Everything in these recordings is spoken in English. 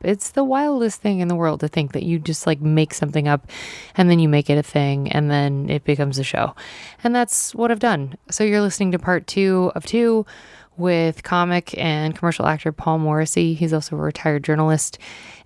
It's the wildest thing in the world to think that you just like make something up and then you make it a thing and then it becomes a show. And that's what I've done. So you're listening to part 2 of 2 with comic and commercial actor Paul Morrissey. He's also a retired journalist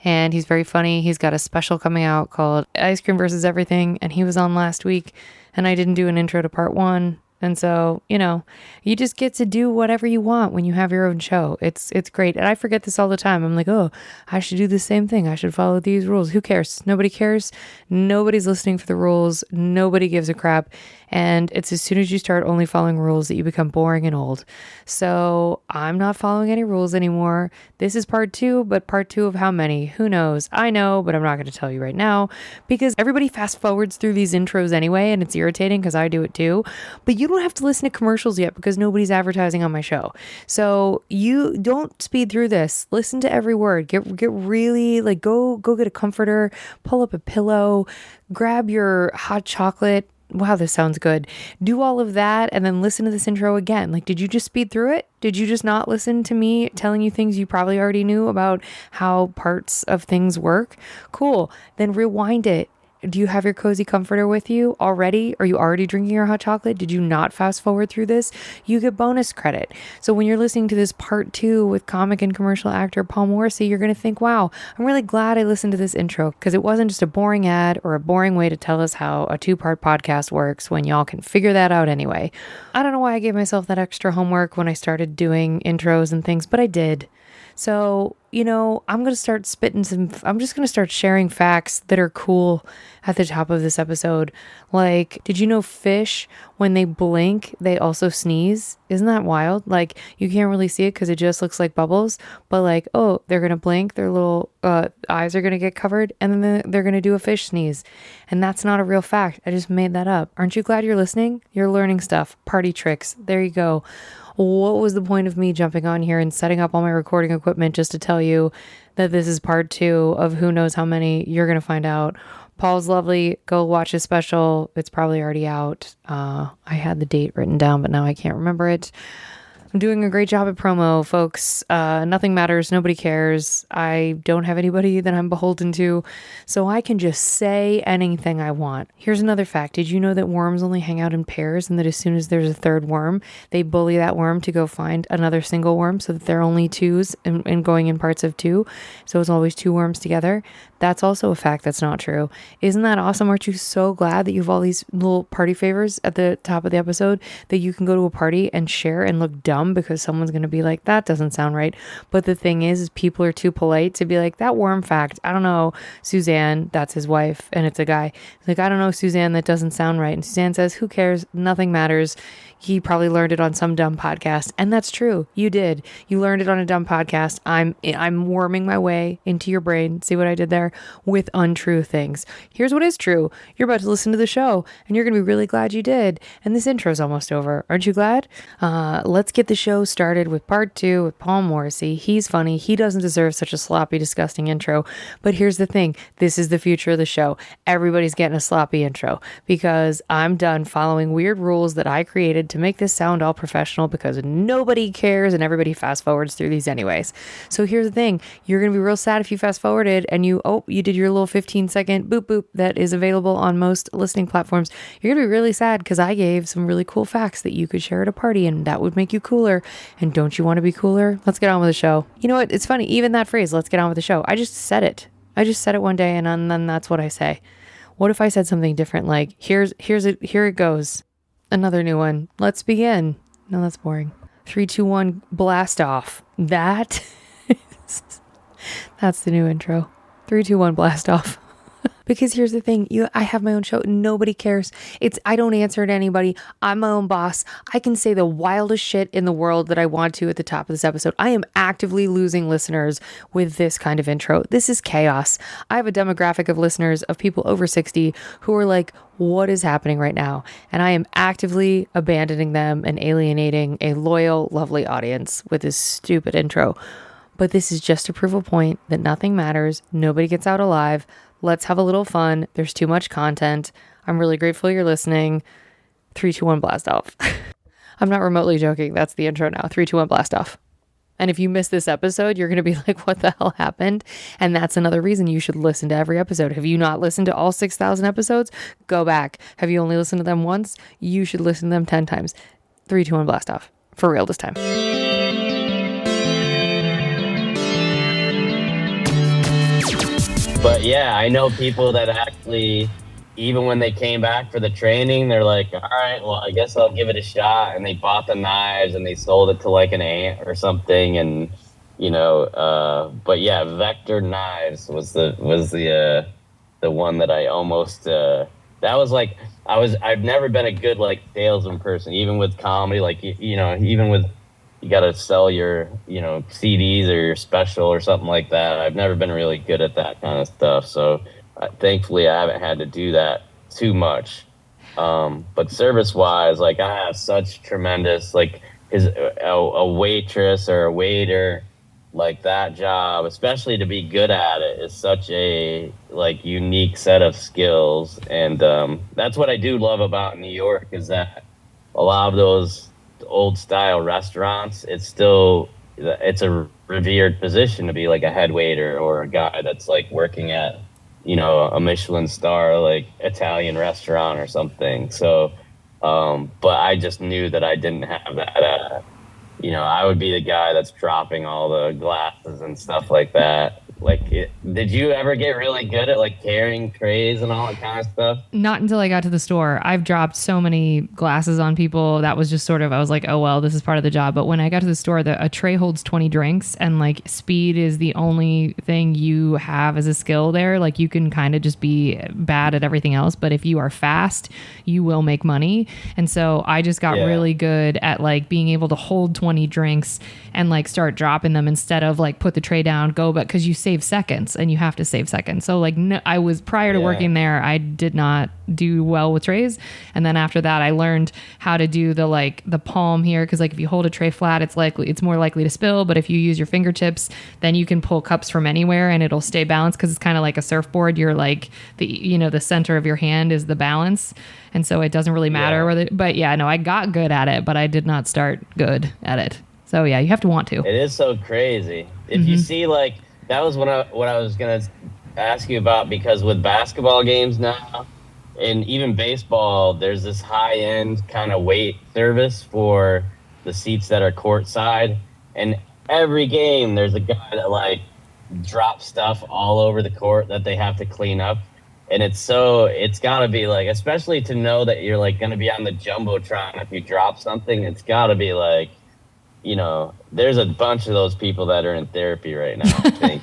and he's very funny. He's got a special coming out called Ice Cream versus Everything, and he was on last week and I didn't do an intro to part 1. And so, you just get to do whatever you want when you have your own show. It's great. And I forget this all the time. I'm like, oh, I should do the same thing. I should follow these rules. Who cares? Nobody cares. Nobody's listening for the rules. Nobody gives a crap. And it's as soon as you start only following rules that you become boring and old. So I'm not following any rules anymore. This is part 2, but part 2 of how many? Who knows? I know, but I'm not going to tell you right now because everybody fast forwards through these intros anyway, and it's irritating because I do it too. But you don't have to listen to commercials yet because nobody's advertising on my show. So you don't speed through this. Listen to every word. Get really like go get a comforter, pull up a pillow, grab your hot chocolate. Wow, this sounds good. Do all of that and then listen to this intro again. Like, did you just speed through it? Did you just not listen to me telling you things you probably already knew about how parts of things work? Cool. Then rewind it. Do you have your cozy comforter with you already? Are you already drinking your hot chocolate? Did you not fast forward through this? You get bonus credit. So when you're listening to this part 2 with comic and commercial actor Paul Morrissey, you're going to think, wow, I'm really glad I listened to this intro because it wasn't just a boring ad or a boring way to tell us how a 2-part podcast works when y'all can figure that out anyway. I don't know why I gave myself that extra homework when I started doing intros and things, but I did. So, I'm going to start I'm just going to start sharing facts that are cool at the top of this episode. Like, did you know fish, when they blink, they also sneeze? Isn't that wild? Like, you can't really see it because it just looks like bubbles, but like, oh, they're going to blink, their little eyes are going to get covered, and then they're going to do a fish sneeze. And that's not a real fact. I just made that up. Aren't you glad you're listening? You're learning stuff. Party tricks. There you go. What was the point of me jumping on here and setting up all my recording equipment just to tell you that this is part 2 of who knows how many? You're going to find out. Paul's lovely. Go watch his special. It's probably already out. I had the date written down, but now I can't remember it. I'm doing a great job at promo, folks. Nothing matters. Nobody cares. I don't have anybody that I'm beholden to, so I can just say anything I want. Here's another fact. Did you know that worms only hang out in pairs and that as soon as there's a third worm, they bully that worm to go find another single worm so that they're only twos and going in parts of 2? So it's always 2 worms together. That's also a fact that's not true. Isn't that awesome? Aren't you so glad that you have all these little party favors at the top of the episode that you can go to a party and share and look dumb because someone's going to be like, that doesn't sound right. But the thing is people are too polite to be like, that worm fact, I don't know, Suzanne, that's his wife, and it's a guy. He's like, I don't know, Suzanne, that doesn't sound right. And Suzanne says, who cares? Nothing matters. He probably learned it on some dumb podcast. And that's true. You did. You learned it on a dumb podcast. I'm worming my way into your brain. See what I did there? With untrue things. Here's what is true. You're about to listen to the show and you're going to be really glad you did. And this intro's almost over. Aren't you glad? Let's get the show started with part 2 with Paul Morrissey. He's funny. He doesn't deserve such a sloppy, disgusting intro. But here's the thing. This is the future of the show. Everybody's getting a sloppy intro because I'm done following weird rules that I created to make this sound all professional because nobody cares and everybody fast forwards through these anyways. So here's the thing. You're going to be real sad if you fast forwarded and you did your little 15-second boop boop that is available on most listening platforms. You're going to be really sad because I gave some really cool facts that you could share at a party and that would make you cooler. And don't you want to be cooler? Let's get on with the show. You know what? It's funny. Even that phrase, let's get on with the show. I just said it. one day and then that's what I say. What if I said something different? Like, here it goes. Another new one. Let's begin. No, that's boring. 3, 2, 1, blast off. That's the new intro. 3, 2, 1, blast off. Because here's the thing, I have my own show. Nobody cares. I don't answer to anybody. I'm my own boss. I can say the wildest shit in the world that I want to at the top of this episode. I am actively losing listeners with this kind of intro. This is chaos. I have a demographic of listeners of people over 60 who are like, what is happening right now? And I am actively abandoning them and alienating a loyal, lovely audience with this stupid intro. But this is just to prove a point that nothing matters. Nobody gets out alive. Let's have a little fun. There's too much content. I'm really grateful you're listening. 3, 2, 1, blast off. I'm not remotely joking. That's the intro now. 3, 2, 1, blast off. And if you miss this episode, you're going to be like, what the hell happened? And that's another reason you should listen to every episode. Have you not listened to all 6,000 episodes? Go back. Have you only listened to them once? You should listen to them 10 times. 3, 2, 1, blast off. For real this time. But yeah, I know people that actually, even when they came back for the training, they're like, all right, well, I guess I'll give it a shot. And they bought the knives and they sold it to like an aunt or something. And, but yeah, Vector Knives was the one that I almost, that was like, I've never been a good like salesman person, even with comedy, like, even with, you got to sell your, CDs or your special or something like that. I've never been really good at that kind of stuff. So thankfully I haven't had to do that too much. But service wise, like I have such tremendous, like a waitress or a waiter, like that job, especially to be good at it, is such a like unique set of skills. And that's what I do love about New York, is that a lot of those old style restaurants, it's a revered position to be like a head waiter or a guy that's like working at a Michelin star like Italian restaurant or something. So but I just knew that I didn't have that I would be the guy that's dropping all the glasses and stuff like that. Did you ever get really good at like carrying trays and all that kind of stuff? Not until I got to the store. I've dropped so many glasses on people. That was just sort of, I was like, oh, well, this is part of the job. But when I got to the store, a tray holds 20 drinks, and like speed is the only thing you have as a skill there. Like you can kind of just be bad at everything else. But if you are fast, you will make money. And so I just got really good at like being able to hold 20 drinks and like start dropping them instead of like put the tray down, go, but because you save seconds and you have to save seconds. So like I was prior to working there, I did not do well with trays. And then after that, I learned how to do the palm here. Cause like if you hold a tray flat, it's more likely to spill. But if you use your fingertips, then you can pull cups from anywhere and it'll stay balanced. Cause it's kind of like a surfboard. You're like the center of your hand is the balance. And so it doesn't really matter I got good at it, but I did not start good at it. So yeah, you have to want to. It is so crazy. If you see like, that was what I was going to ask you about, because with basketball games now and even baseball, there's this high end kind of wait service for the seats that are courtside. And every game there's a guy that like drops stuff all over the court that they have to clean up. And it's gotta be like, especially to know that you're like going to be on the Jumbotron if you drop something, it's gotta be like, there's a bunch of those people that are in therapy right now, I think.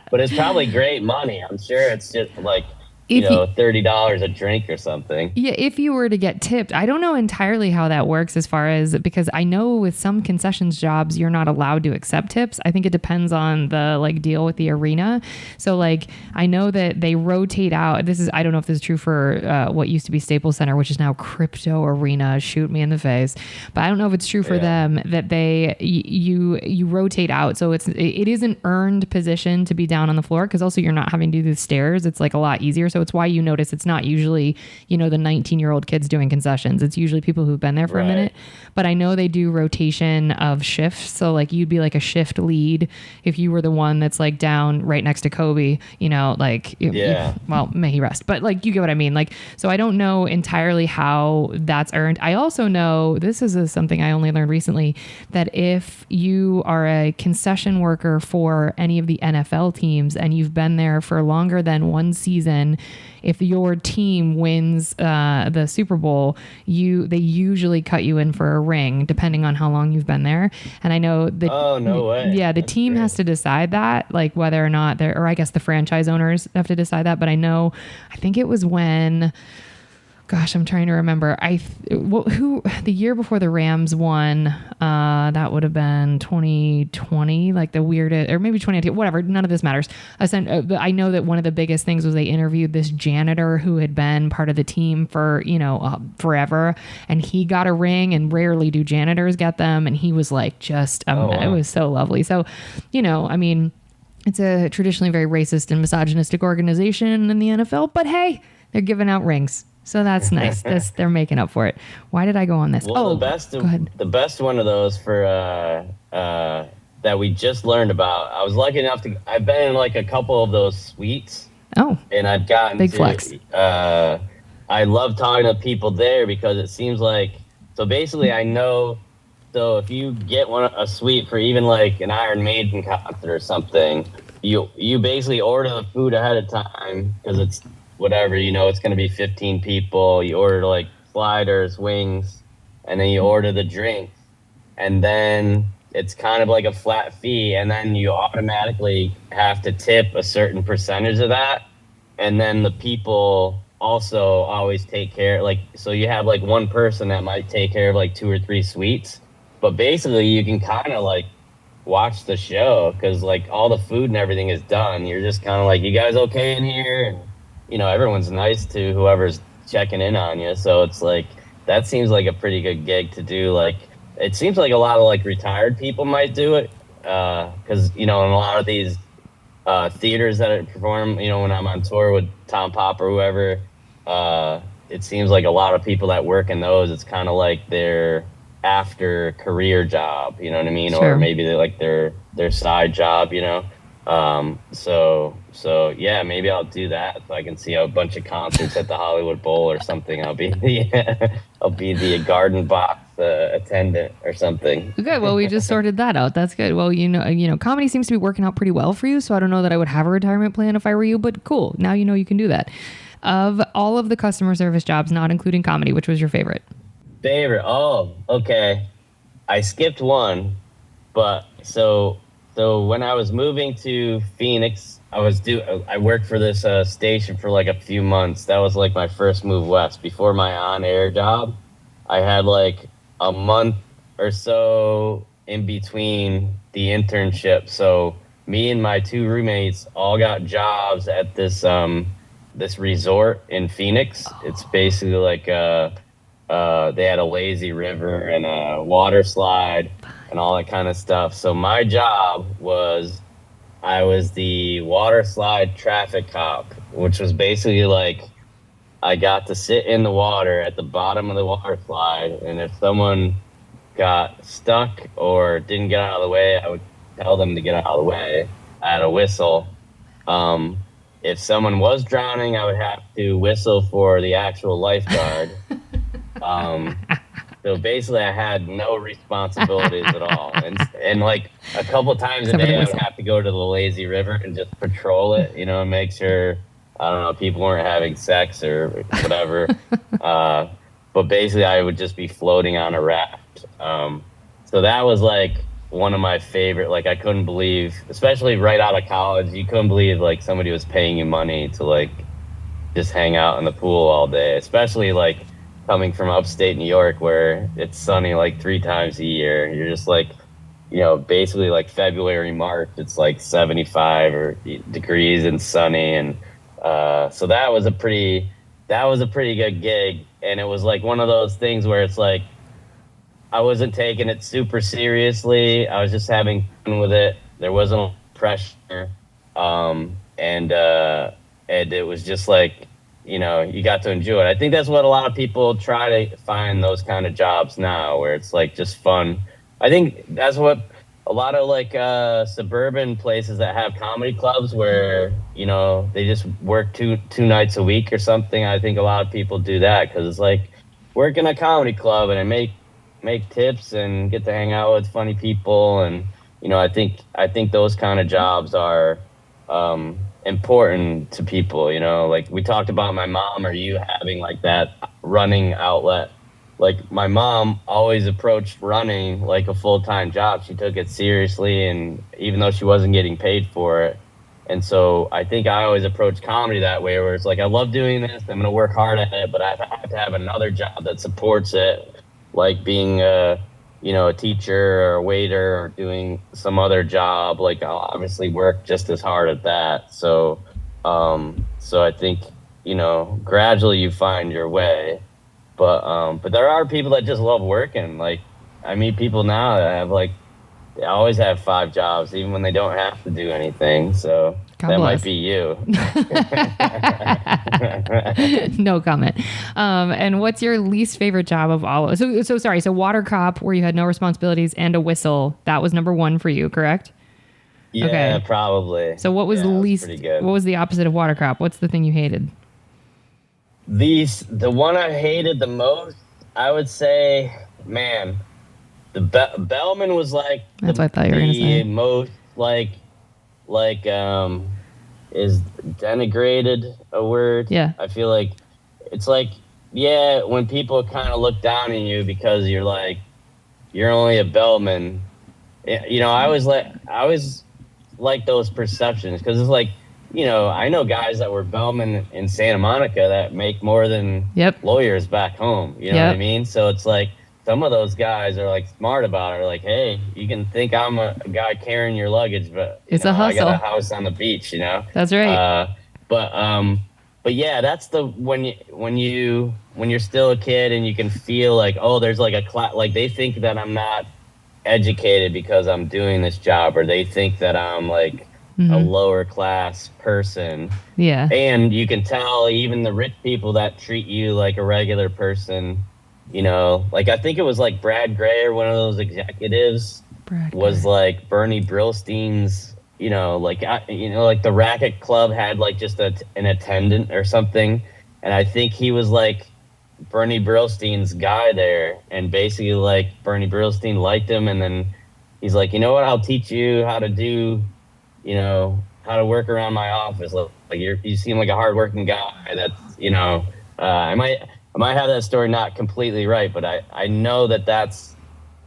But it's probably great money. I'm sure it's just like, $30 a drink or something. Yeah, if you were to get tipped. I don't know entirely how that works as far as, because I know with some concessions jobs, you're not allowed to accept tips. I think it depends on the like deal with the arena. So like, I know that they rotate out. I don't know if this is true for what used to be Staples Center, which is now Crypto Arena. Shoot me in the face. But I don't know if it's true for them that you rotate out. So it is an earned position to be down on the floor, because also you're not having to do the stairs. It's like a lot easier. So it's why you notice it's not usually, the 19-year-old kids doing concessions. It's usually people who've been there for a minute. But I know they do rotation of shifts. So like you'd be like a shift lead if you were the one that's like down right next to Kobe, well, may he rest. But like, you get what I mean? Like, so I don't know entirely how that's earned. I also know, this is something I only learned recently, that if you are a concession worker for any of the NFL teams and you've been there for longer than one season, if your team wins the Super Bowl, they usually cut you in for a ring, depending on how long you've been there. And I know that no way. Yeah, the team has to decide that, like whether or not or I guess the franchise owners have to decide that. But I think it was when, gosh, I'm trying to remember. Who the year before the Rams won? That would have been 2020, like the weirdest, or maybe 2019. Whatever. None of this matters. I know that one of the biggest things was they interviewed this janitor who had been part of the team for forever, and he got a ring. And rarely do janitors get them. And he was like, it was so lovely. So, I mean, it's a traditionally very racist and misogynistic organization in the NFL, but hey, they're giving out rings. So that's nice. They're making up for it. Why did I go on this? Well, Oh, go ahead. the best one of those for that we just learned about. I was lucky enough to. I've been in like a couple of those suites, Oh, and I've gotten big flex. to. I love talking to people there because it seems like so. Basically, I know. So if you get a suite for even like an Iron Maiden concert or something, you basically order the food ahead of time because it's whatever it's going to be 15 people. You order like sliders, wings, and then you order the drinks, and then it's kind of like a flat fee, and then you automatically have to tip a certain percentage of that, and then the people also always take care like so you have like one person that might take care of like two or three suites, but basically you can kind of like watch the show because like all the food and everything is done. You're just kind of like, you guys okay in here? And everyone's nice to whoever's checking in on you, so it's like that seems like a pretty good gig to do. Like it seems like a lot of like retired people might do it because in a lot of these theaters that I perform, when I'm on tour with Tom Pop or whoever, it seems like a lot of people that work in those, it's kind of like their after career job, you know what I mean? Sure. Or maybe they like their side job, so yeah, maybe I'll do that so I can see a bunch of concerts at the Hollywood Bowl or something. I'll be the Garden Box attendant or something. Good. Well, we just sorted that out. That's good. Well, comedy seems to be working out pretty well for you. So I don't know that I would have a retirement plan if I were you, but cool. Now you can do that. Of all of the customer service jobs, not including comedy, which was your favorite? Oh, okay. I skipped one, but so when I was moving to Phoenix, I worked for this station for like a few months. That was like my first move west. Before my on-air job, I had like a month or so in between the internship. So me and my two roommates all got jobs at this resort in Phoenix. It's basically like they had a lazy river and a water slide and all that kind of stuff. So my job was I was the water slide traffic cop, which was basically like I got to sit in the water at the bottom of the water slide, and if someone got stuck or didn't get out of the way, I would tell them to get out of the way. I had a whistle. If someone was drowning, I would have to whistle for the actual lifeguard. So basically, I had no responsibilities at all, and like a couple times a day, I would have to go to the lazy river and just patrol it, and make sure I don't know people weren't having sex or whatever. But basically, I would just be floating on a raft. So that was like one of my favorite. Like I couldn't believe, especially right out of college, you couldn't believe like somebody was paying you money to like just hang out in the pool all day, especially like coming from upstate New York where it's sunny like 3 times a year. You're just like, basically like February, March, it's like 75 degrees and sunny. And so that was a pretty good gig. And it was like one of those things where it's like, I wasn't taking it super seriously. I was just having fun with it. There wasn't pressure. And it was just like, you got to enjoy it. I think that's what a lot of people try to find those kind of jobs now, where it's like just fun. I think that's what a lot of like suburban places that have comedy clubs where, they just work two nights a week or something. I think a lot of people do that because it's like work in a comedy club and I make tips and get to hang out with funny people. And, I think those kind of jobs are important to people, like we talked about my mom or you having like that running outlet. Like my mom always approached running like a full-time job. She took it seriously, and even though she wasn't getting paid for it. And so I think I always approach comedy that way, where it's like, I love doing this, I'm going to work hard at it, but I have to have another job that supports it, like being a teacher or a waiter or doing some other job. Like I'll obviously work just as hard at that. So I think, gradually you find your way, but there are people that just love working. Like I meet people now that have like they always have 5 jobs, even when they don't have to do anything. So God that bless. might be you. No comment. And what's your least favorite job of all? So sorry. So water cop, where you had no responsibilities and a whistle, that was number one for you, correct? Yeah, Okay. probably. So what was Yeah, the it was least? pretty good. What was the opposite of water cop? What's the thing you hated? The one I hated the most, I would say, man, the Bellman was like That's what I thought you were gonna the say. most like is denigrated a word? Yeah. I feel like it's like, yeah, when people kind of look down on you because you're only a bellman. You know, I was like those perceptions because it's like, you know, I know guys that were bellmen in Santa Monica that make more than Yep. lawyers back home. You know what I Yep. mean? So it's like some of those guys are like smart about it. Like, hey, you can think I'm a guy carrying your luggage, but you It's a know, I got a hustle. house on the beach. You know. That's right. But but yeah, that's the when you're still a kid and you can feel like, oh, there's like a class, like they think that I'm not educated because I'm doing this job, or they think that I'm like a lower class person. Yeah. And you can tell even the rich people that treat you like a regular person, you know, like I think it was like Brad Gray or one of those executives Brad was Gray. like Bernie Brillstein's, you know, like, you know, like the racket club had like just an attendant or something. And I think he was like Bernie Brillstein's guy there, and basically like Bernie Brillstein liked him, and then he's like, you know what, I'll teach you how to do, you know, how to work around my office. Like you seem like a hardworking guy. That's, you know, I might have that story not completely right, but I know that that's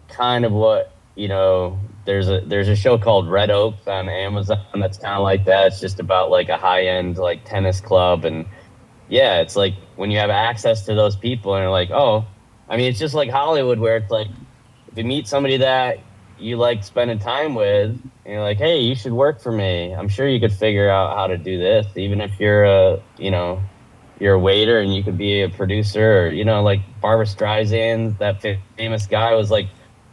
kind of what, you know. There's a show called Red Oaks on Amazon that's kind of like that. It's just about like a high end like tennis club, and yeah, it's like when you have access to those people and you're like, oh, I mean, it's just like Hollywood where it's like if you meet somebody that you like spending time with and you're like, hey, you should work for me. I'm sure you could figure out how to do this, even if you're a, you know, you're a waiter and you could be a producer, or, you know, like Barbara Streisand, that famous guy was like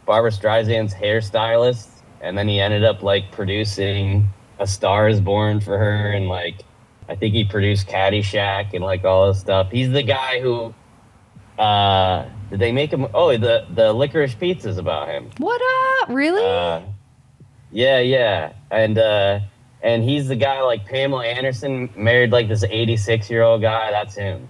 Barbara Streisand's hairstylist. And then he ended up like producing A Star is Born for her. And like, I think he produced Caddyshack and like all this stuff. He's the guy who, did they make him? Oh, the licorice pizza's about him. What up? Really? Uh, yeah, yeah, and he's the guy like Pamela Anderson married like this 86-year-old guy. That's him.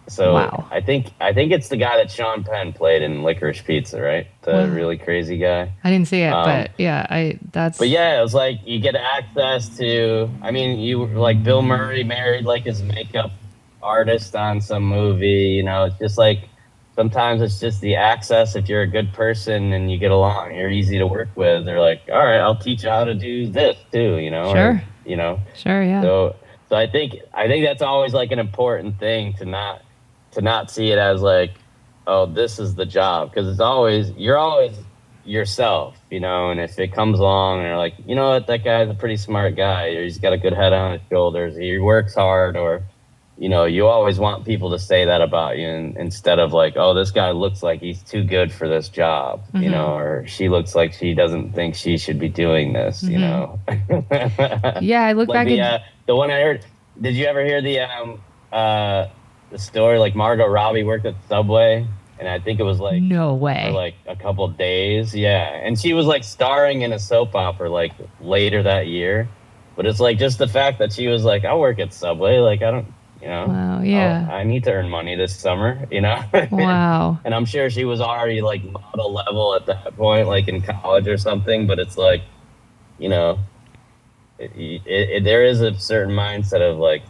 So Wow. I think it's the guy that Sean Penn played in Licorice Pizza, right? The Wow. really crazy guy. I didn't see it, Um, but yeah, but that's yeah, it was like you get access to. I mean, you like Bill Murray married like his makeup artist on some movie. You know, it's just like sometimes it's just the access. If you're a good person and you get along, you're easy to work with. They're like, all right, I'll teach you how to do this too. You know, sure. or you know, Sure, yeah. so I think that's always like an important thing to not see it as like, oh, this is the job, because you're always yourself, you know. And if it comes along and you're like, you know what, that guy's a pretty smart guy, or he's got a good head on his shoulders, he works hard, or you know, you always want people to say that about you, and instead of like, oh, this guy looks like he's too good for this job, you know, or she looks like she doesn't think she should be doing this, you know. Yeah, I look Like back at the one I heard. Did you ever hear the story? Like Margot Robbie worked at Subway, and I think it was like no for way. like a couple of days. Yeah, and she was like starring in a soap opera like later that year. But it's like just the fact that she was like, I'll work at Subway. Like I don't, you know, Wow, yeah. I need to earn money this summer, you know. Wow. And I'm sure she was already like model level at that point, like in college or something. But it's like, you know, there is a certain mindset of like,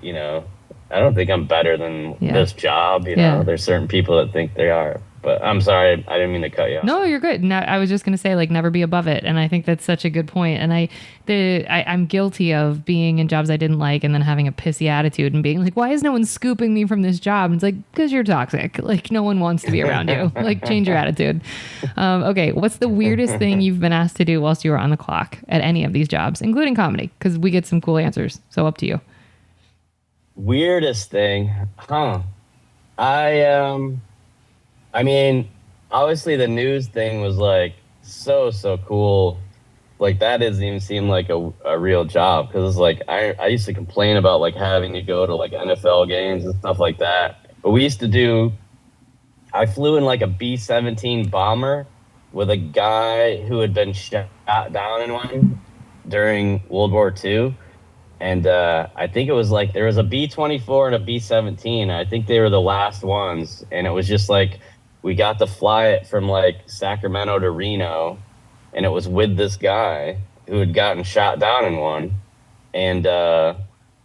you know, I don't think I'm better than Yeah. this job. You Yeah. know, there's certain people that think they are. But I'm sorry, I didn't mean to cut you off. No, you're good. No, I was just gonna say like never be above it, and I think that's such a good point. And I'm guilty of being in jobs I didn't like, and then having a pissy attitude and being like, why is no one scooping me from this job? And it's like, because you're toxic. Like no one wants to be around you. Like change your attitude. Okay, what's the weirdest thing you've been asked to do whilst you were on the clock at any of these jobs, including comedy? Because we get some cool answers. So up to you. Weirdest thing, huh? I I mean, obviously the news thing was like so cool. Like that doesn't even seem like a real job, because it's like I used to complain about like having to go to like NFL games and stuff like that. But we used to do. I flew in like a B-17 bomber with a guy who had been shot down in one during World War II. And I think it was like there was a B-24 and a B-17. I think they were the last ones. And it was just like we got to fly it from like Sacramento to Reno. And it was with this guy who had gotten shot down in one. And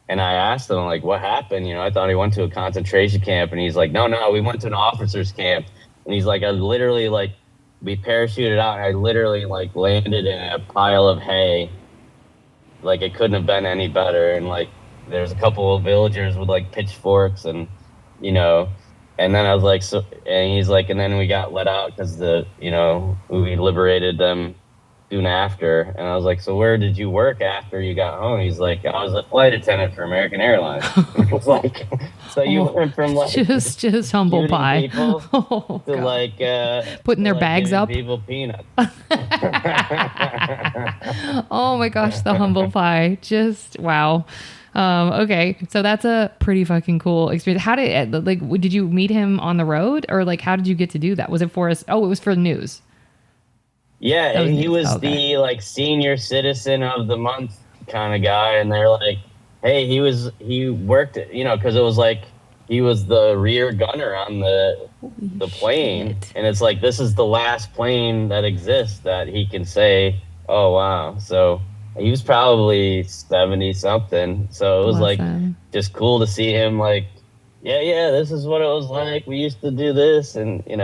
and I asked him, like, what happened? You know, I thought he went to a concentration camp. And he's like, no, we went to an officer's camp. And he's like, I literally, like, we parachuted out. And I literally, like, landed in a pile of hay. Like, it couldn't have been any better. And, like, there's a couple of villagers with, like, pitchforks and, you know. And then I was like, so, and he's like, and then we got let out because we liberated them soon after. And I was like, so where did you work after you got home? He's like, I was a flight attendant for American Airlines. I was like, so you went from like just humble pie people to like putting their like bags giving up. people peanuts. Oh my gosh, the humble pie. Just wow. Okay, so that's a pretty fucking cool experience. How did you meet him on the road, or like how did you get to do that? Was it for us? Oh, it was for the news. Yeah, he was the like senior citizen of the month kind of guy, and they're like, hey, he worked, because it was like he was the rear gunner on the plane, and it's like this is the last plane that exists that he can say, oh wow. So he was probably 70 something, so it was like just cool to see him like, yeah, this is what it was like. We used to do this, and it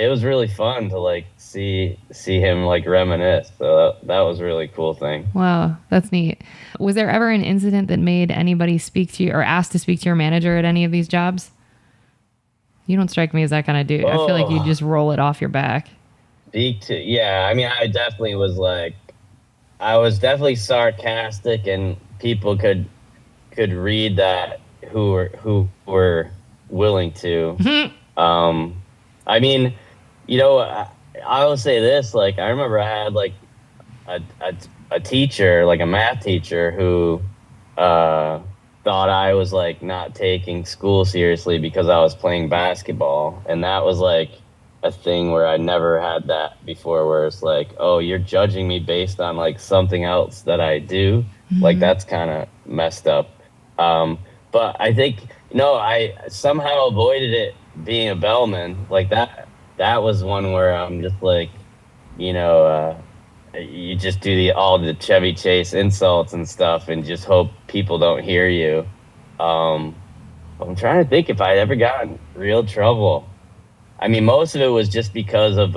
was really fun to like see him like reminisce. So that was a really cool thing. Wow, that's neat. Was there ever an incident that made anybody speak to you or asked to speak to your manager at any of these jobs? You don't strike me as that kind of dude. I feel like you just roll it off your back. Yeah, I mean, I definitely was like, I was definitely sarcastic, and people could read that who were willing to. I mean, I will say this, like, I remember I had like a teacher, like a math teacher, who thought I was like not taking school seriously because I was playing basketball, and that was like a thing where I never had that before, where it's like, oh, you're judging me based on like something else that I do. Like that's kind of messed up. But I think, I somehow avoided it being a bellman. Like that was one where I'm just like, you just do all the Chevy Chase insults and stuff and just hope people don't hear you. I'm trying to think if I'd ever gotten in real trouble. I mean, most of it was just because of,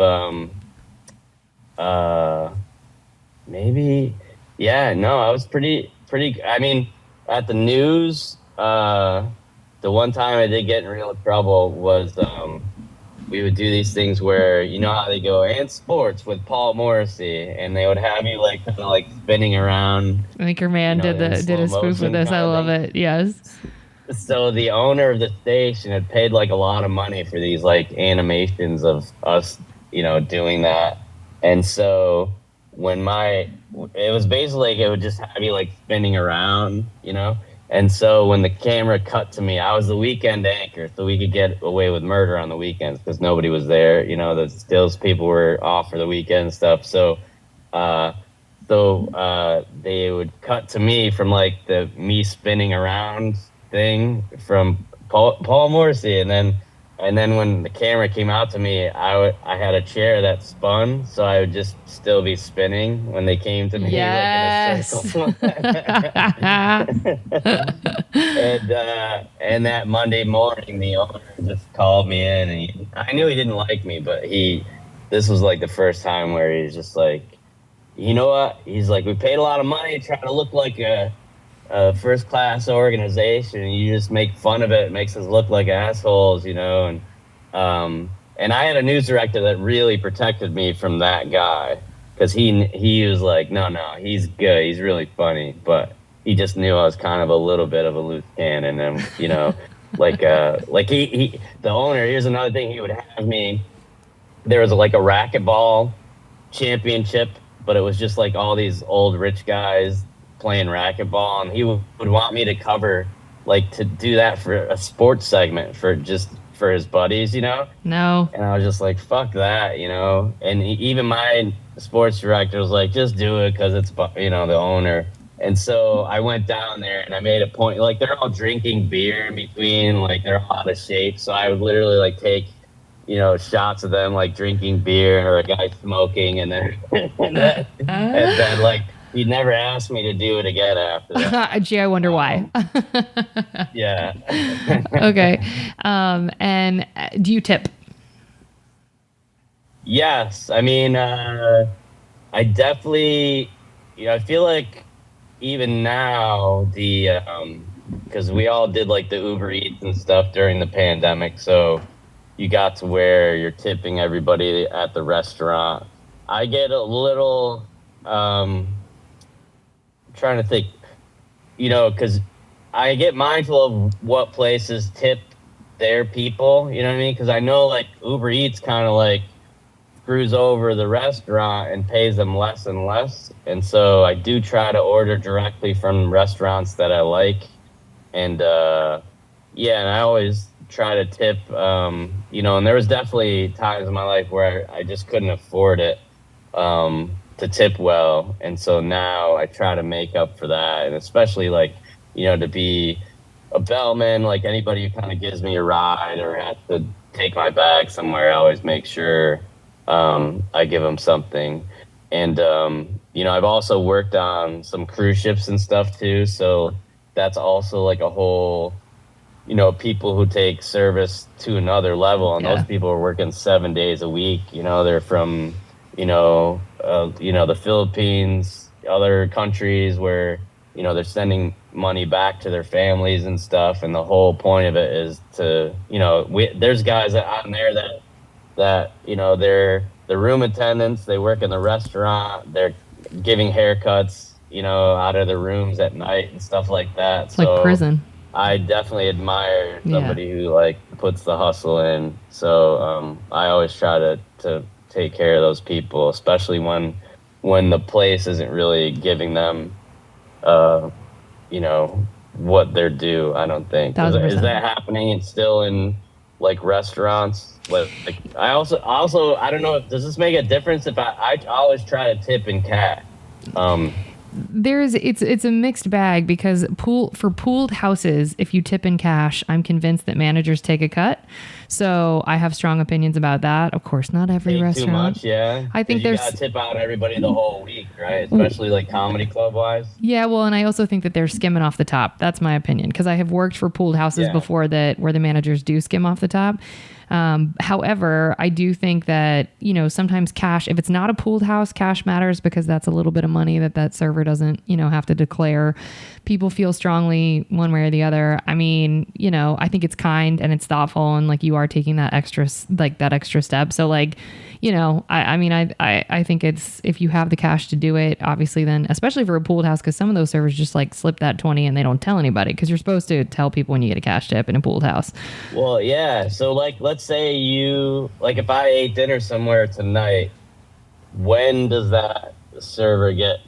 maybe, yeah, no, I was pretty, I mean, at the news, the one time I did get in real trouble was, we would do these things where, you know how they go, and sports with Paul Morrissey, and they would have you like kind of like spinning around. I think your man did a spoof with this. I love it. Yes. So the owner of the station had paid like a lot of money for these like animations of us, doing that. And so when it was basically like it would just have you like spinning around, And so when the camera cut to me, I was the weekend anchor, so we could get away with murder on the weekends because nobody was there. The stills people were off for the weekend and stuff. So, they would cut to me from like me spinning around thing from Paul Morrissey, and then when the camera came out to me, I had a chair that spun, so I would just still be spinning when they came to me. Yes. Like in a circle. And that Monday morning, the owner just called me in, and I knew he didn't like me, but this was like the first time where he's just like, you know what? He's like, we paid a lot of money trying to look like a first-class organization, and you just make fun of it. It makes us look like assholes, and I had a news director that really protected me from that guy, because he was like, no, he's good, he's really funny, but he just knew I was kind of a little bit of a loose cannon, and like he the owner. Here's another thing: he would have me. There was like a racquetball championship, but it was just like all these old rich guys playing racquetball, and he would want me to cover, like, to do that for a sports segment for his buddies, No. And I was just like, fuck that, And even my sports director was like, just do it because it's, the owner. And so I went down there and I made a point, like, they're all drinking beer in between, like, they're all out of shape. So I would literally, like, take, shots of them, like, drinking beer, or a guy smoking, and then, and then like, he'd never asked me to do it again after that. Gee, I wonder why. Yeah. Okay. And do you tip? Yes. I mean, I definitely, I feel like even now, because we all did, like, the Uber Eats and stuff during the pandemic, so you got to where you're tipping everybody at the restaurant. I get a little, trying to think, because I get mindful of what places tip their people, you know what I mean? Because I know, like, Uber Eats kind of, like, screws over the restaurant and pays them less and less. And so I do try to order directly from restaurants that I like. And, and I always try to tip, and there was definitely times in my life where I just couldn't afford it to tip well. And so now I try to make up for that. And especially, like, to be a bellman, like, anybody who kind of gives me a ride or has to take my bag somewhere, I always make sure I give them something. And, I've also worked on some cruise ships and stuff too. So that's also, like, a whole, people who take service to another level. And those people are working 7 days a week. They're from, the Philippines, other countries where, they're sending money back to their families and stuff. And the whole point of it is to, there's guys out there that they're the room attendants, they work in the restaurant, they're giving haircuts, out of the rooms at night and stuff like that. It's like prison. I definitely admire somebody who, like, puts the hustle in. So I always try to take care of those people, especially when the place isn't really giving them, what they're due. I don't think. Is that happening still in, like, restaurants? Like I also I don't know, does this make a difference if I always try to tip in cash? It's a mixed bag, because for pooled houses, if you tip in cash, I'm convinced that managers take a cut. So I have strong opinions about that. Of course, not every restaurant. Too much, yeah. I think you gotta tip out everybody the whole week, right? Especially, like, comedy club wise. Yeah, well, and I also think that they're skimming off the top. That's my opinion, because I have worked for pooled houses before where the managers do skim off the top. However, I do think that, sometimes cash, if it's not a pooled house, cash matters, because that's a little bit of money that server doesn't, have to declare. People feel strongly one way or the other. I mean, I think it's kind and it's thoughtful, and, like, you are taking that extra step. So, like, I think it's, if you have the cash to do it, obviously, then, especially for a pooled house, because some of those servers just, like, slip that 20 and they don't tell anybody, because you're supposed to tell people when you get a cash tip in a pooled house. Well, yeah. So, like, let's say if I ate dinner somewhere tonight, when does that server get,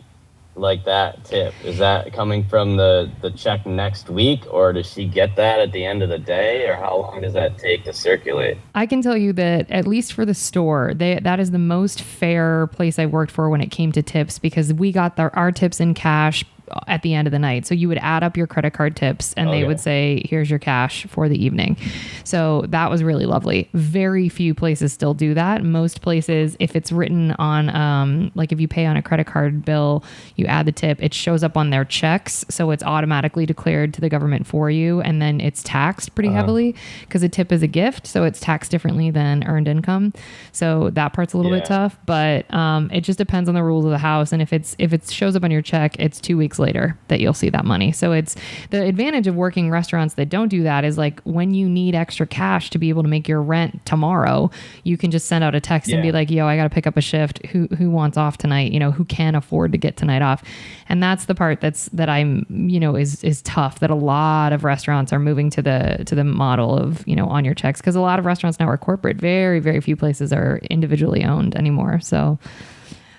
like, that tip? Is that coming from the check next week, or does she get that at the end of the day, or how long does that take to circulate? I can tell you that, at least for the store, that is the most fair place I worked for when it came to tips, because we got our tips in cash at the end of the night. So you would add up your credit card tips, and they would say, here's your cash for the evening. So that was really lovely. Very few places still do that. Most places, if it's written on, like, if you pay on a credit card bill, you add the tip, it shows up on their checks. So it's automatically declared to the government for you. And then it's taxed pretty heavily, because a tip is a gift. So it's taxed differently than earned income. So that part's a little bit tough, but it just depends on the rules of the house. And if it shows up on your check, it's 2 weeks later that you'll see that money. So it's the advantage of working restaurants that don't do that is, like, when you need extra cash to be able to make your rent tomorrow, you can just send out a text and be like, yo, I got to pick up a shift. Who wants off tonight? Who can afford to get tonight off? And that's the part that I'm, is tough, that a lot of restaurants are moving to the model of, on your checks. 'Cause a lot of restaurants now are corporate. Very, very few places are individually owned anymore. So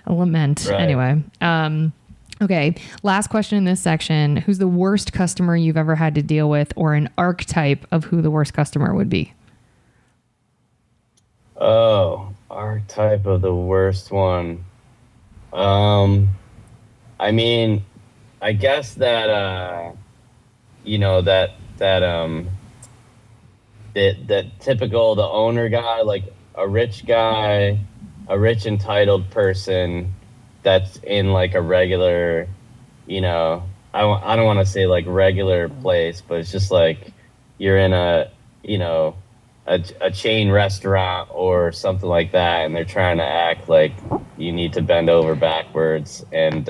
A lament. Right. Anyway. Okay. Last question in this section. Who's the worst customer you've ever had to deal with, or an archetype of who the worst customer would be? Oh, archetype of the worst one. I mean, I guess that that typical the owner guy, like a rich guy, a rich entitled person that's in like a regular, I don't want to say like regular place, but it's just like you're in a, a chain restaurant or something like that, and they're trying to act like you need to bend over backwards and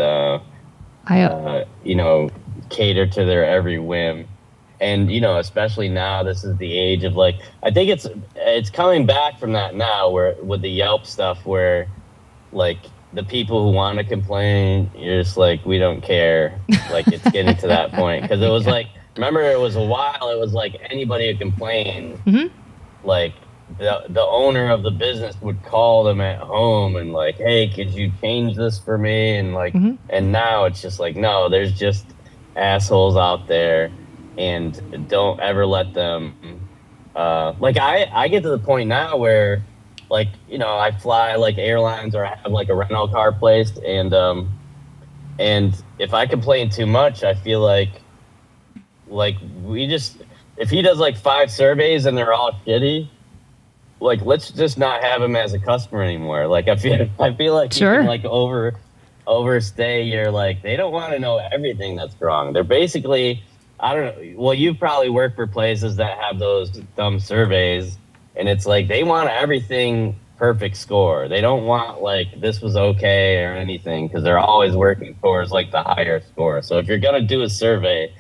cater to their every whim. And especially now, this is the age of like, I think it's coming back from that now, where with the Yelp stuff, where like the people who want to complain, you're just like, we don't care. Like, it's getting to that point, because it was like, remember, it was a while, it was like anybody who complained, like the owner of the business would call them at home and like, hey, could you change this for me? And like, and now it's just like, no, there's just assholes out there, and don't ever let them. Like I get to the point now where, like, I fly like airlines, or I have like a rental car placed, and if I complain too much, I feel like if he does like 5 surveys and they're all shitty, like, let's just not have him as a customer anymore. Like, I feel like Sure. you can like overstay your, like, they don't want to know everything that's wrong. They're basically, I don't know. Well, you've probably worked for places that have those dumb surveys, and it's like they want everything perfect score. They don't want like this was okay or anything, because they're always working towards like the higher score. So if you're gonna do a survey,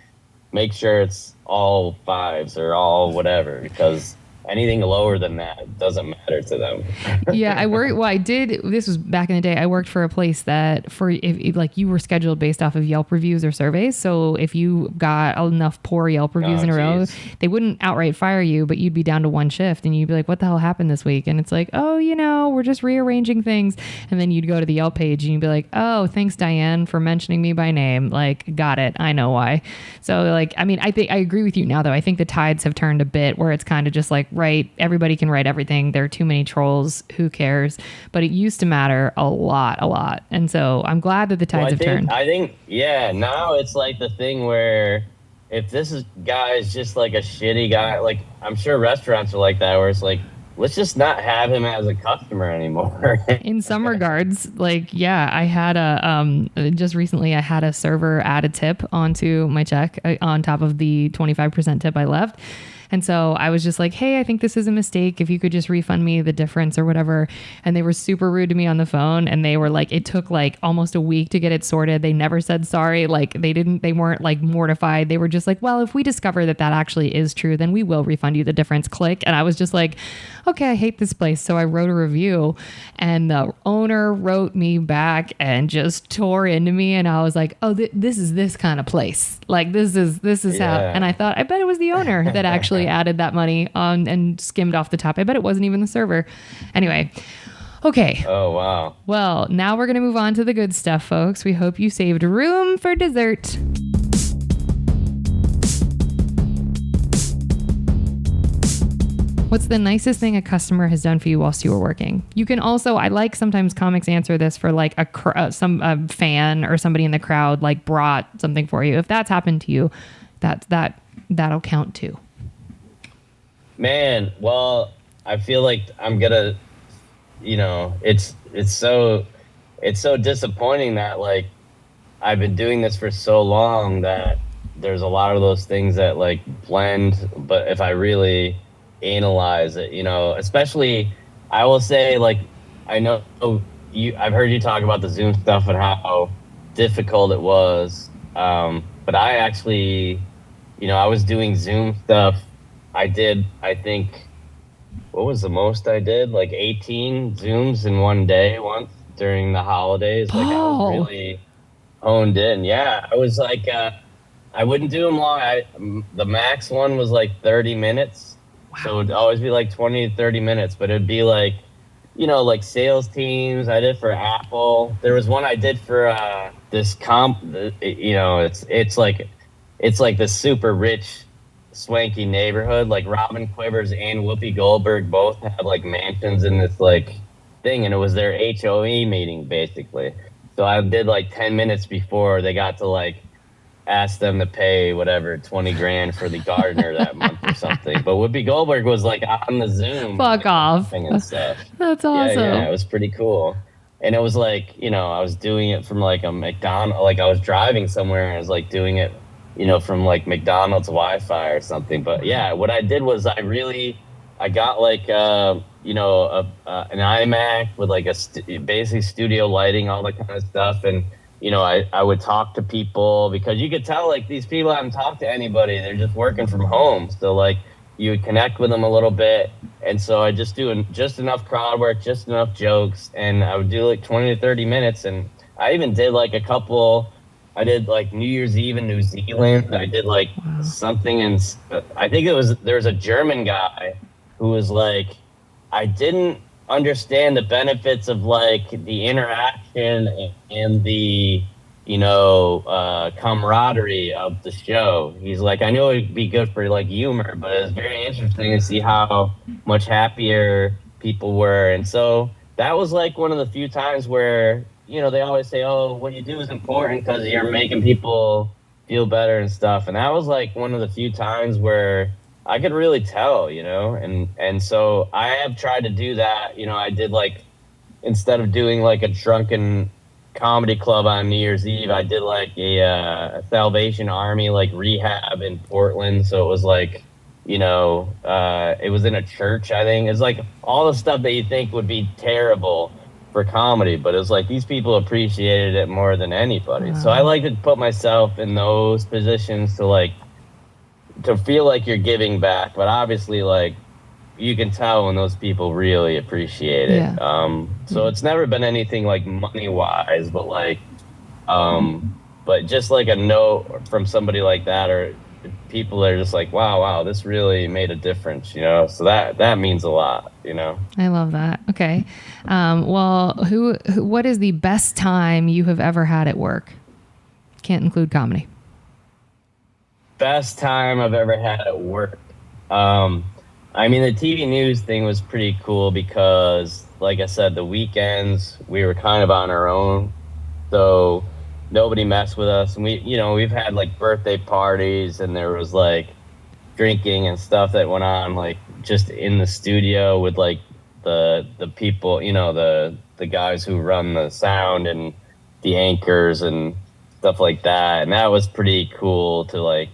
make sure it's all 5s or all whatever, because anything lower than that doesn't matter to them. Yeah, I did. This was back in the day. I worked for a place that if like you were scheduled based off of Yelp reviews or surveys. So if you got enough poor Yelp reviews in a row, they wouldn't outright fire you, but you'd be down to 1 shift, and you'd be like, what the hell happened this week? And it's like, oh, we're just rearranging things. And then you'd go to the Yelp page and you'd be like, oh, thanks, Diane, for mentioning me by name. Like, got it. I know why. So like, I mean, I think I agree with you now, though. I think the tides have turned a bit, where it's kind of just like, right, everybody can write everything. There are too many trolls. Who cares? But it used to matter a lot. And so I'm glad that the tides have turned. I think, now it's like the thing where if this guy is just like a shitty guy, like, I'm sure restaurants are like that, where it's like, let's just not have him as a customer anymore. In some regards, like, yeah, I had just recently I had a server add a tip onto my check on top of the 25% tip I left. And so I was just like, hey, I think this is a mistake. If you could just refund me the difference or whatever. And they were super rude to me on the phone. And they were like, it took like almost a week to get it sorted. They never said sorry. Like they weren't like mortified. They were just like, well, if we discover that actually is true, then we will refund you the difference. Click. And I was just like, okay, I hate this place. So I wrote a review, and the owner wrote me back and just tore into me. And I was like, oh, this is this kind of place. Like, this is how. And I thought, I bet it was the owner that actually added that money on and skimmed off the top. I bet it wasn't even the server. Anyway. Okay. Oh, wow. Well, now we're going to move on to the good stuff, folks. We hope you saved room for dessert. What's the nicest thing a customer has done for you whilst you were working? You can also, I like sometimes comics answer this for like some fan or somebody in the crowd like brought something for you. If that's happened to you, that'll count too. Man, well, I feel like I'm gonna, it's so disappointing that like I've been doing this for so long that there's a lot of those things that like blend. But if I really analyze it, especially, I will say, like, I know I've heard you talk about the Zoom stuff and how difficult it was. But I actually, I was doing Zoom stuff. I did, I think, what was the most I did? Like 18 Zooms in one day once during the holidays. Like, I was really honed in. Yeah, I was like, I wouldn't do them long. The max one was like 30 minutes. Wow. So it would always be like 20 to 30 minutes, but it'd be like like sales teams. I did for Apple. There was one I did for this it's like this super rich, swanky neighborhood. Like Robin Quivers and Whoopi Goldberg both have like mansions in this like thing, and it was their HOE meeting basically. So I did like 10 minutes before they got to like ask them to pay whatever 20 grand for the gardener that month or something. But Whoopi Goldberg was like on the Zoom, Fuck like, off. and stuff. That's awesome. Yeah, it was pretty cool. And it was like, I was doing it from like a McDonald's, like I was driving somewhere and I was like doing it, from like McDonald's Wi-Fi or something. But yeah, what I did was I got like, an iMac with like basically studio lighting, all that kind of stuff. And, I would talk to people because you could tell like these people haven't talked to anybody. They're just working from home. So like you would connect with them a little bit. And so I just do just enough crowd work, just enough jokes. And I would do like 20 to 30 minutes. And I even did like I did like New Year's Eve in New Zealand. I did like something I think there was a German guy who was like, I didn't understand the benefits of like the interaction and the camaraderie of the show. He's like, I know it'd be good for like humor, but it's very interesting to see how much happier people were. And so that was like one of the few times where they always say, oh, what you do is important because you're making people feel better and stuff. And that was like one of the few times where I could really tell, and so I have tried to do that. I did like, instead of doing like a drunken comedy club on New Year's Eve, I did like a Salvation Army like rehab in Portland. So it was like, it was in a church, I think. It's like all the stuff that you think would be terrible for comedy, but it's like these people appreciated it more than anybody. Wow. So I like to put myself in those positions to feel like you're giving back, but obviously like you can tell when those people really appreciate it. Yeah. So it's never been anything like money wise, but like but just like a note from somebody like that, or people that are just like, wow, this really made a difference, so that means a lot. I love that. Okay. Well, what is the best time you have ever had at work? Can't include comedy. Best time I've ever had at work. I mean, the TV news thing was pretty cool because, like I said, the weekends we were kind of on our own, so nobody messed with us. And we've had like birthday parties, and there was like drinking and stuff that went on, like just in the studio with like the people, the guys who run the sound and the anchors and stuff like that. And that was pretty cool to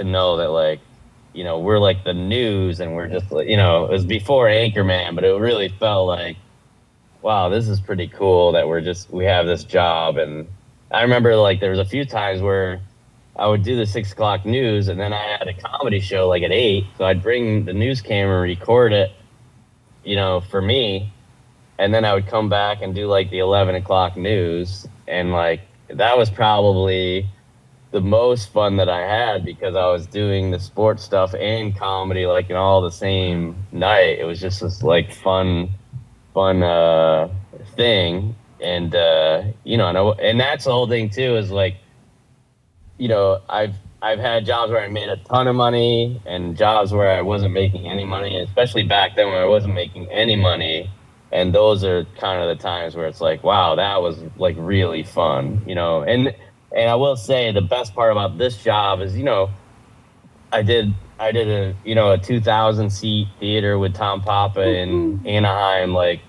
know that like, we're like the news, and we're just like, it was before Anchorman, but it really felt like, wow, this is pretty cool that we have this job. And I remember like there was a few times where I would do the 6 o'clock news, and then I had a comedy show like at 8. So I'd bring the news camera, record it, for me. And then I would come back and do like the 11 o'clock news. And like, that was probably the most fun that I had because I was doing the sports stuff and comedy like in all the same night. It was just this like fun thing. And and that's the whole thing too, is like, I've had jobs where I made a ton of money and jobs where I wasn't making any money, especially back then when I wasn't making any money. And those are kind of the times where it's like, wow, that was like really fun, And I will say the best part about this job is, I did a 2,000 seat theater with Tom Papa in Anaheim, like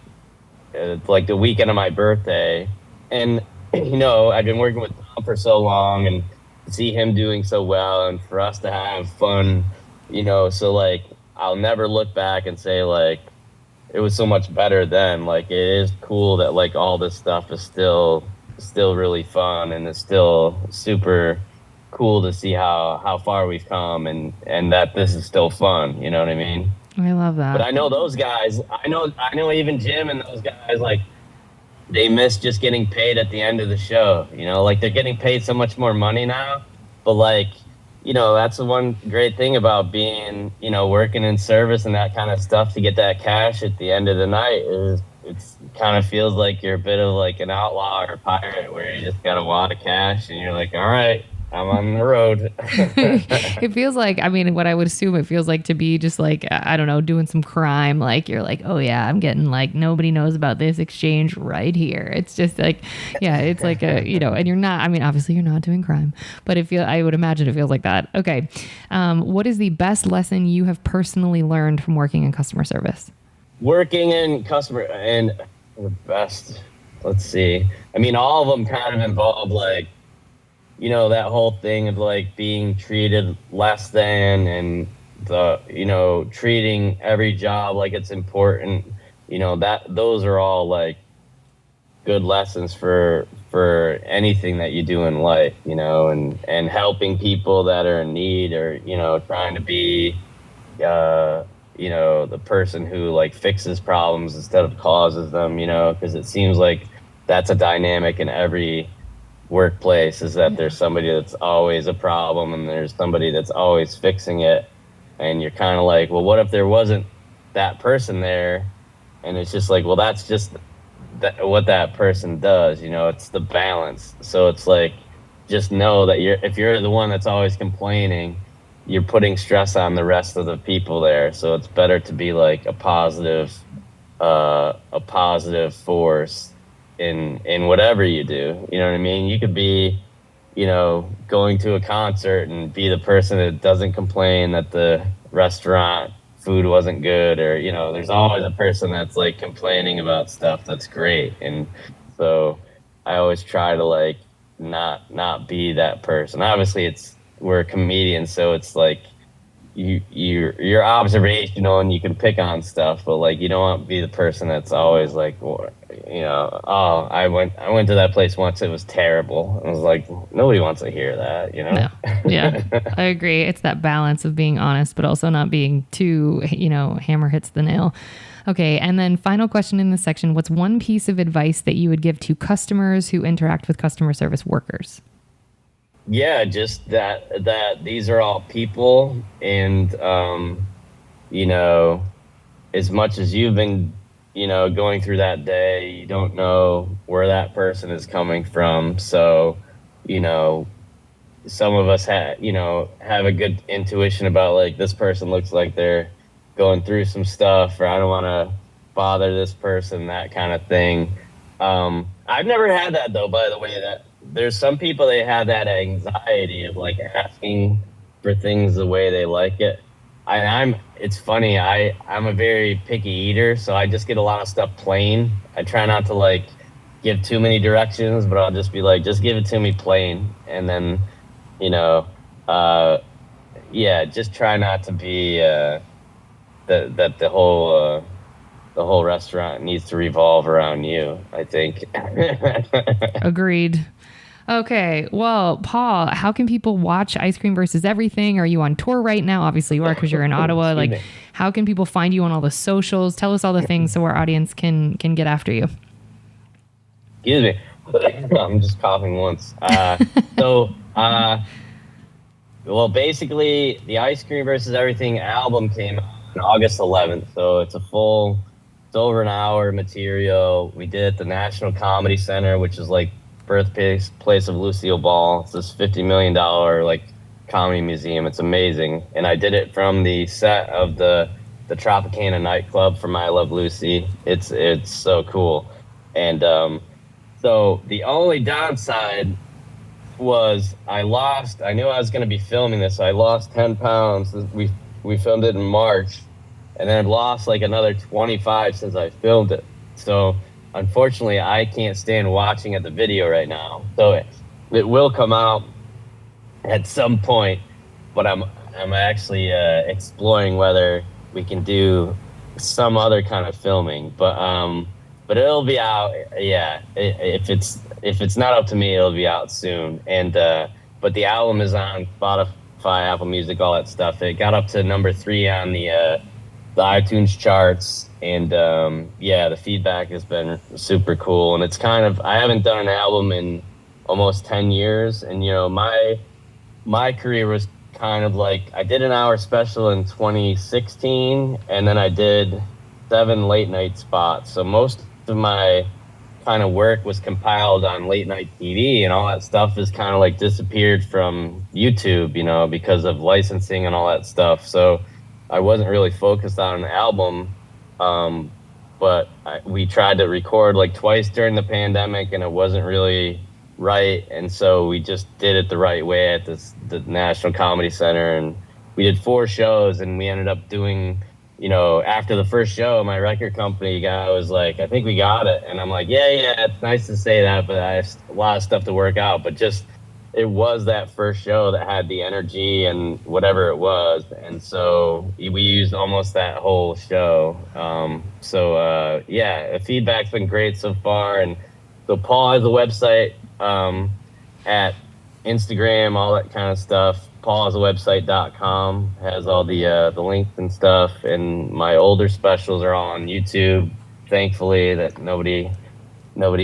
the weekend of my birthday. And, I've been working with Tom for so long, and to see him doing so well and for us to have fun, so like, I'll never look back and say like, it was so much better then. Like, it is cool that like all this stuff is still really fun, and it's still super cool to see how far we've come, and that this is still fun. You know what I mean? I love that. But I know those guys. I know even Jim and those guys, like, they miss just getting paid at the end of the show. Like they're getting paid so much more money now. But like, that's the one great thing about being, working in service and that kind of stuff, to get that cash at the end of the night it's kind of feels like you're a bit of like an outlaw or a pirate where you just got a wad of cash and you're like, all right, I'm on the road. It feels like, I mean, what I would assume it feels like to be just like, I don't know, doing some crime. Like you're like, oh yeah, I'm getting like, nobody knows about this exchange right here. It's just like, yeah, it's like a, you know, and you're not, I mean, obviously you're not doing crime, but I would imagine it feels like that. Okay. What is the best lesson you have personally learned from working in customer service? Working in customer and the best, let's see. I mean, all of them kind of involve like, you know, that whole thing of like being treated less than and the, you know, treating every job like it's important, you know, that those are all like good lessons for anything that you do in life, you know, and helping people that are in need or, you know, trying to be you know, the person who like fixes problems instead of causes them, you know, because it seems like that's a dynamic in every workplace is that there's somebody that's always a problem and there's somebody that's always fixing it. And you're kind of like, well, what if there wasn't that person there? And it's just like, well, that's just what that person does, you know, it's the balance. So it's like, just know that if you're the one that's always complaining, you're putting stress on the rest of the people there. So it's better to be like a positive force in whatever you do. You know what I mean? You could be, you know, going to a concert and be the person that doesn't complain that the restaurant food wasn't good, or, you know, there's always a person that's like complaining about stuff that's great. And so I always try to like not be that person. Obviously we're comedians, so it's like you're observational and you can pick on stuff, but like you don't want to be the person that's always like, you know, oh, I went to that place once, it was terrible. I was like, nobody wants to hear that, you know. No. Yeah, I agree. It's that balance of being honest but also not being too, you know, hammer hits the nail. Okay, and then final question in this section, what's one piece of advice that you would give to customers who interact with customer service workers? Yeah, just that these are all people, and you know, as much as you've been, you know, going through that day, you don't know where that person is coming from. So, you know, some of us have a good intuition about like this person looks like they're going through some stuff, or I don't want to bother this person, that kind of thing. I've never had that though, by the way. That there's some people, they have that anxiety of like asking for things the way they like it. It's funny, I'm a very picky eater, so I just get a lot of stuff plain. I try not to like give too many directions, but I'll just be like, just give it to me plain. And then, you know, yeah, just try not to be that the whole restaurant needs to revolve around you, I think. Agreed. Okay. Well, Paul, how can people watch Ice Cream versus Everything? Are you on tour right now? Obviously you are, because you're in Ottawa. Like, how can people find you on all the socials? Tell us all the things so our audience can get after you. Excuse me. I'm just coughing once. Well, basically, the Ice Cream versus Everything album came out on August 11th. So it's over an hour material. We did it at the National Comedy Center, which is like birthplace of Lucille Ball. It's this $50 million like comedy museum. It's amazing. And I did it from the set of the Tropicana nightclub from I Love Lucy. It's so cool. And so the only downside was I knew I was going to be filming this, so I lost 10 pounds. We filmed it in March, and then I've lost like another 25 since I filmed it. So unfortunately, I can't stand watching at the video right now. So it will come out at some point, but I'm actually exploring whether we can do some other kind of filming. But it'll be out. Yeah, if it's not up to me, it'll be out soon. And but the album is on Spotify, Apple Music, all that stuff. It got up to number 3 on the iTunes charts, and yeah, the feedback has been super cool. And it's kind of, I haven't done an album in almost 10 years, and you know, my career was kind of like, I did an hour special in 2016, and then I did 7 late night spots. So most of my kind of work was compiled on late night TV, and all that stuff is kind of like disappeared from YouTube, you know, because of licensing and all that stuff. So I wasn't really focused on an album. But we tried to record like twice during the pandemic, and it wasn't really right. And so we just did it the right way at the National Comedy Center, and we did 4 shows, and we ended up doing, you know, after the first show, my record company guy was like, I think we got it. And I'm like, yeah, it's nice to say that, but I have a lot of stuff to work out. But just, it was that first show that had the energy and whatever it was. And so we used almost that whole show. The feedback's been great so far. And so Paul has a website at Instagram, all that kind of stuff. paulhasawebsite.com has all the links and stuff, and my older specials are all on YouTube. Thankfully, that nobody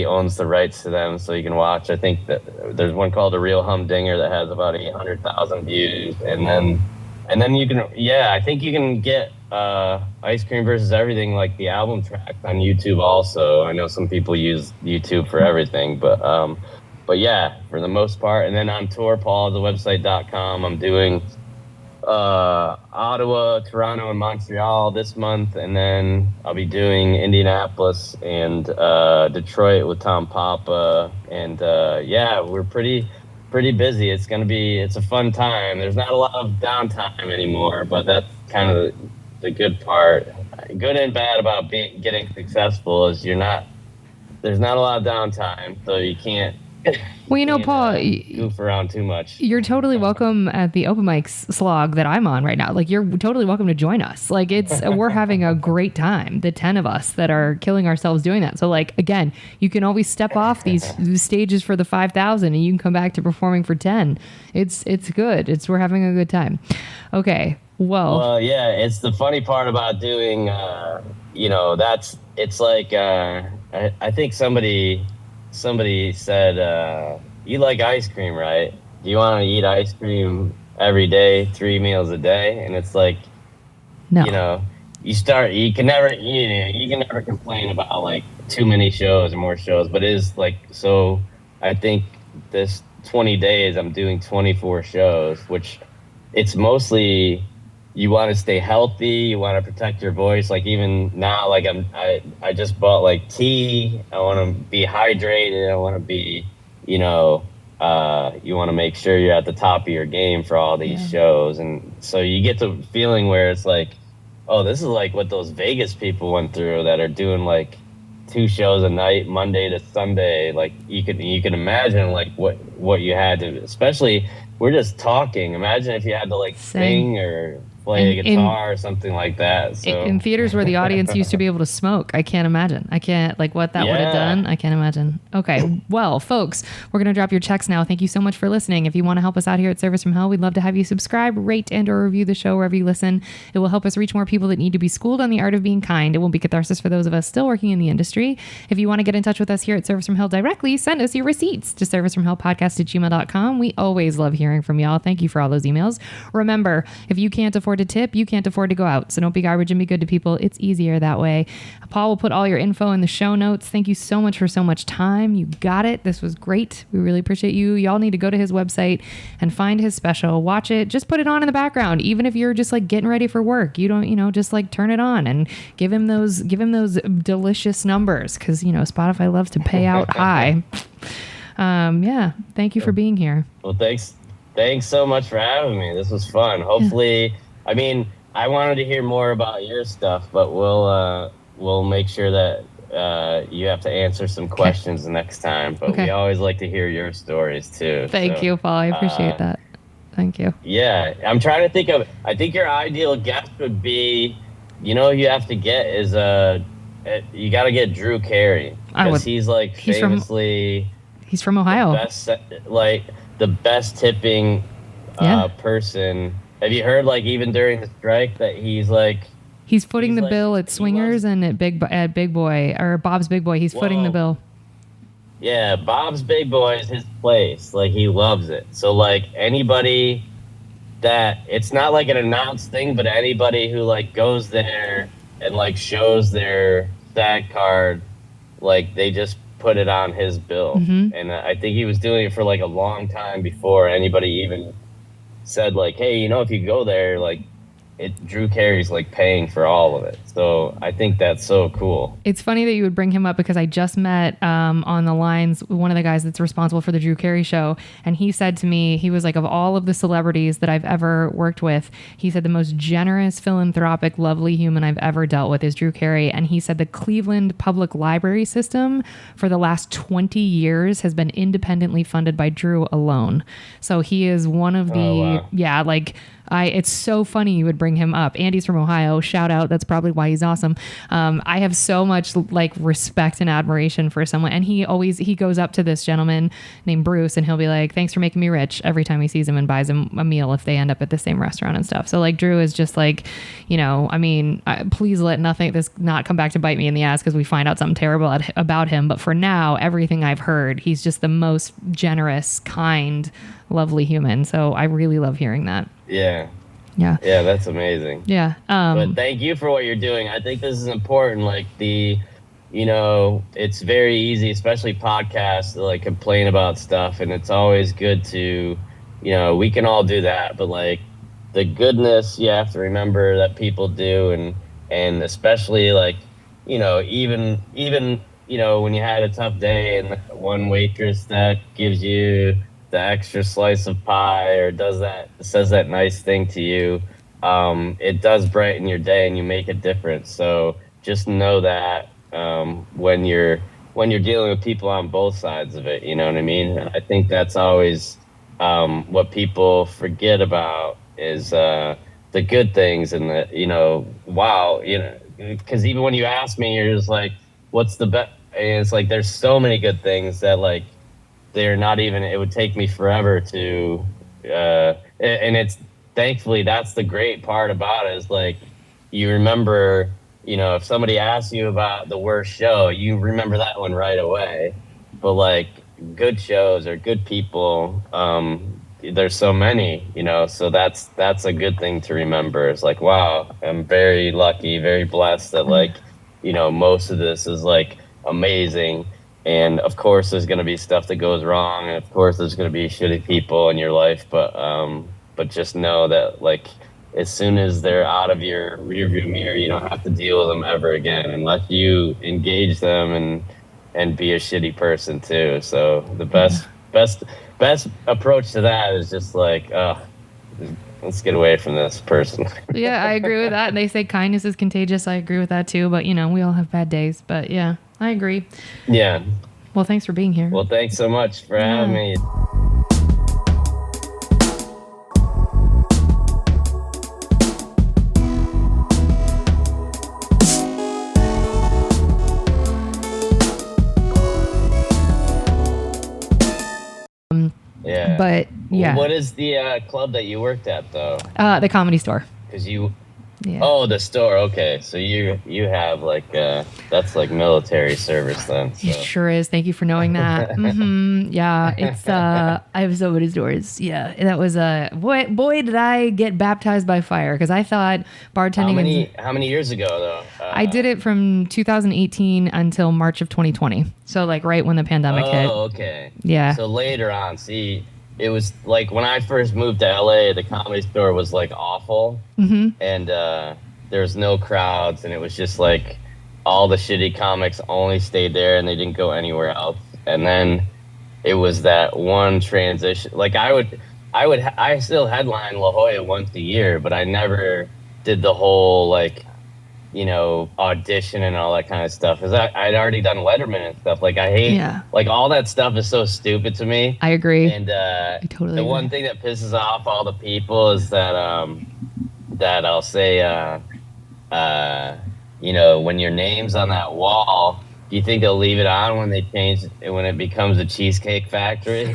owns the rights to them, so you can watch. I think that there's one called The Real Humdinger that has about 800,000 views, and then you can, I think you can get Ice Cream versus Everything, like the album track, on YouTube also. I know some people use YouTube for everything, but yeah, for the most part. And then on tour, paulthewebsite.com, I'm doing Ottawa, Toronto, and Montreal this month. And then I'll be doing Indianapolis and Detroit with Tom Papa. And we're pretty busy. It's a fun time. There's not a lot of downtime anymore, but that's kind of the good part. Good and bad about getting successful is there's not a lot of downtime, so you can't. Well, you know, Paul, goof around too much. You're totally welcome at the open mics slog that I'm on right now. Like, you're totally welcome to join us. Like, we're having a great time. The 10 of us that are killing ourselves doing that. So, like, again, you can always step off these stages for the 5,000 and you can come back to performing for 10. It's good. We're having a good time. Okay. Well, yeah, it's the funny part about doing, it's like, I think somebody said, you like ice cream, right? Do you want to eat ice cream every day, 3 meals a day? And it's like, no. You know, you can never complain about like too many shows or more shows, but it is like, so I think this 20 days I'm doing 24 shows, which it's mostly, you want to stay healthy, you want to protect your voice. Like even now, like I just bought like tea. I want to be hydrated. I want to be, you want to make sure you're at the top of your game for all these shows. And so you get the feeling where it's like, oh, this is like what those Vegas people went through that are doing like 2 shows a night, Monday to Sunday. Like you can imagine like what you had to, especially we're just talking. Imagine if you had to like sing or play a guitar or something like that. So in theaters where the audience used to be able to smoke, I can't imagine. I can't, like, what that would have done. I can't imagine. Okay, well, folks, we're going to drop your checks now. Thank you so much for listening. If you want to help us out here at Service from Hell, we'd love to have you subscribe, rate, and or review the show wherever you listen. It will help us reach more people that need to be schooled on the art of being kind. It won't be catharsis for those of us still working in the industry. If you want to get in touch with us here at Service from Hell directly, send us your receipts to servicefromhellpodcast@gmail.com. We always love hearing from y'all. Thank you for all those emails. Remember, if you can't afford to tip, you can't afford to go out. So don't be garbage and be good to people. It's easier that way. Paul will put all your info in the show notes. Thank you so much for so much time. You got it. This was great. We really appreciate you. Y'all need to go to his website and find his special. Watch it. Just put it on in the background. Even if you're just like getting ready for work, you don't, just like turn it on and give him those delicious numbers. Cause Spotify loves to pay out high. Thank you for being here. Well, thanks so much for having me. This was fun. Hopefully, I mean, I wanted to hear more about your stuff, but we'll make sure that you have to answer some questions the next time. But we always like to hear your stories too. Thank you, Paul. I appreciate that. Thank you. Yeah, I'm trying to think of. I think your ideal guest would be, you have to get is you got to get Drew Carey, because he's like famously. He's from Ohio. The best tipping person. Have you heard, like, even during the strike that he's footing the bill at Swingers and at Big Boy, or Bob's Big Boy. He's footing the bill. Yeah, Bob's Big Boy is his place. Like, he loves it. So, like, anybody that, it's not like an announced thing, but anybody who, like, goes there and, like, shows their STAG card, like they just put it on his bill. And I think he was doing it for like a long time before anybody even said like, hey, you know, if you go there, like Drew Carey's like paying for all of it. So I think that's so cool. It's funny that you would bring him up because I just met on the lines one of the guys that's responsible for the Drew Carey show. And he said to me, he was like, of all of the celebrities that I've ever worked with, he said the most generous, philanthropic, lovely human I've ever dealt with is Drew Carey. And he said the Cleveland Public Library system for the last 20 years has been independently funded by Drew alone. So he is one of the, it's so funny you would bring him up. Andy's from Ohio. Shout out. That's probably why he's awesome. I have so much like respect and admiration for someone. And he goes up to this gentleman named Bruce and he'll be like, thanks for making me rich every time he sees him and buys him a meal if they end up at the same restaurant and stuff. So like Drew is just like, you know, I mean, please let this not come back to bite me in the ass because we find out something terrible about him. But for now, everything I've heard, he's just the most generous, kind, lovely human. So I really love hearing that. Yeah. Yeah. Yeah, that's amazing. Yeah. But thank you for what you're doing. I think this is important. Like it's very easy, especially podcasts, to like complain about stuff. And it's always good to, we can all do that. But like the goodness you have to remember that people do. And especially like, even, when you had a tough day and one waitress that gives you the extra slice of pie or says that nice thing to you, it does brighten your day and you make a difference. So just know that when you're dealing with people on both sides of it, you know what I mean? I think that's always what people forget about is the good things and because even when you ask me, you're just like, what's the best? And it's like there's so many good things that like they're not even, it would take me forever to, and it's, thankfully, that's the great part about it is like, you remember, if somebody asks you about the worst show, you remember that one right away. But like good shows or good people, there's so many, so that's a good thing to remember. It's like, wow, I'm very lucky, very blessed that like, most of this is like amazing. And of course, there's going to be stuff that goes wrong, and of course, there's going to be shitty people in your life. But just know that, like, as soon as they're out of your rearview mirror, you don't have to deal with them ever again, unless you engage them and be a shitty person too. So the best approach to that is just like, let's get away from this person. Yeah, I agree with that. And they say kindness is contagious. I agree with that too. But we all have bad days. But yeah. I agree. Yeah. Well, thanks for being here. Well, thanks so much for having me. Yeah. But yeah. What is the club that you worked at though? The Comedy Store. Because you. Yeah. Oh, the store. Okay, so you have like that's like military service then. So. It sure is. Thank you for knowing that. Yeah, it's I have so many stories. Yeah, that was boy did I get baptized by fire because I thought bartending. How many years ago though? I did it from 2018 until March of 2020. So like right when the pandemic hit. Oh, okay. Yeah. So later on, see. It was like when I first moved to LA, the Comedy Store was like awful, and there was no crowds, and it was just like all the shitty comics only stayed there and they didn't go anywhere else. And then it was that one transition. Like I still headline La Jolla once a year, but I never did the whole like audition and all that kind of stuff. Because I'd already done Letterman and stuff. Like I hate, like all that stuff is so stupid to me. I agree. And I totally agree. One thing that pisses off all the people is that that I'll say, when your name's on that wall, do you think they'll leave it on when they change when it becomes a Cheesecake Factory?